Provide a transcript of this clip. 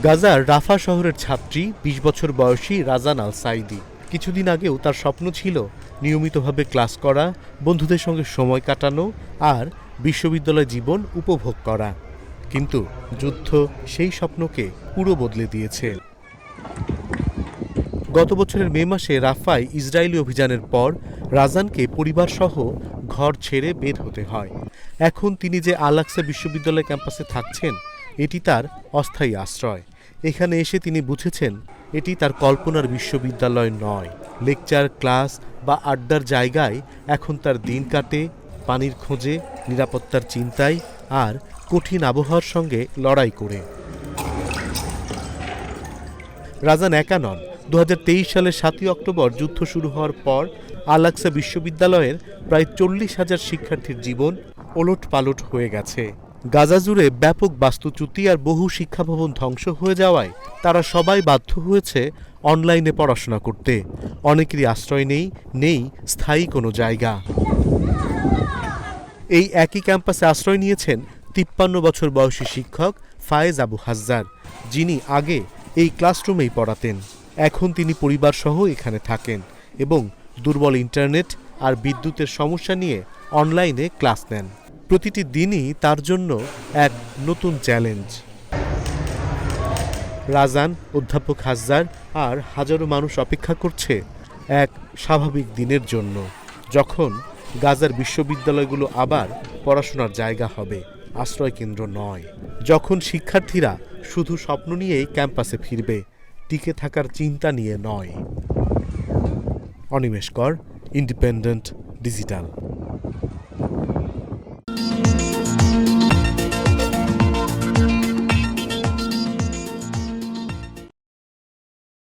গাজার রাফা শহরের ছাত্রী ২০ বছর বয়সী রাজান আল সাইদি। কিছুদিন আগেও তার স্বপ্ন ছিল নিয়মিতভাবে ক্লাস করা, বন্ধুদের সঙ্গে সময় কাটানো আর বিশ্ববিদ্যালয় জীবন উপভোগ করা। কিন্তু যুদ্ধ সেই স্বপ্নকে পুরো বদলে দিয়েছে। গত বছরের মে মাসে রাফায় ইসরায়েলি অভিযানের পর রাজানকে পরিবারসহ ঘর ছেড়ে বের হতে হয়। এখন তিনি যে আল আকসা বিশ্ববিদ্যালয় ক্যাম্পাসে থাকছেন, এটি তার অস্থায়ী আশ্রয়। এখানে এসে তিনি বুঝেছেন এটি তার কল্পনার বিশ্ববিদ্যালয় নয়। লেকচার, ক্লাস বা আড্ডার জায়গায় এখন তার দিন কাটে পানির খোঁজে, নিরাপত্তার চিন্তায় আর কঠিন আবহাওয়ার সঙ্গে লড়াই করে। রাজান একা নন। ২০২৩ সালের ৭ই অক্টোবর যুদ্ধ শুরু হওয়ার পর আল আকসা বিশ্ববিদ্যালয়ের প্রায় ৪০,০০০ শিক্ষার্থীর জীবন ওলটপালট হয়ে গেছে। গাজা জুড়ে ব্যাপক বাস্তুচ্যুতি আর বহু শিক্ষাভবন ধ্বংস হয়ে যাওয়ায় তারা সবাই বাধ্য হয়েছে অনলাইনে পড়াশোনা করতে। অনেকেরই আশ্রয় নেই স্থায়ী কোনো জায়গা। এই একই ক্যাম্পাসে আশ্রয় নিয়েছেন ৫৩ বছর বয়সী শিক্ষক ফায়েজ আবু হাজ্জার, যিনি আগে এই ক্লাসরুমেই পড়াতেন। এখন তিনি পরিবারসহ এখানে থাকেন এবং দুর্বল ইন্টারনেট আর বিদ্যুতের সমস্যা নিয়ে অনলাইনে ক্লাস নেন। প্রতিটি দিনই তার জন্য এক নতুন চ্যালেঞ্জ। রাজান, অধ্যাপক হাজ্জার আর হাজারো মানুষ অপেক্ষা করছে এক স্বাভাবিক দিনের জন্য, যখন গাজার বিশ্ববিদ্যালয়গুলো আবার পড়াশোনার জায়গা হবে, আশ্রয়কেন্দ্র নয়। যখন শিক্ষার্থীরা শুধু স্বপ্ন নিয়েই ক্যাম্পাসে ফিরবে, টিকে থাকার চিন্তা নিয়ে নয়। অনিমেষ কর, ইন্ডিপেন্ডেন্ট ডিজিটাল।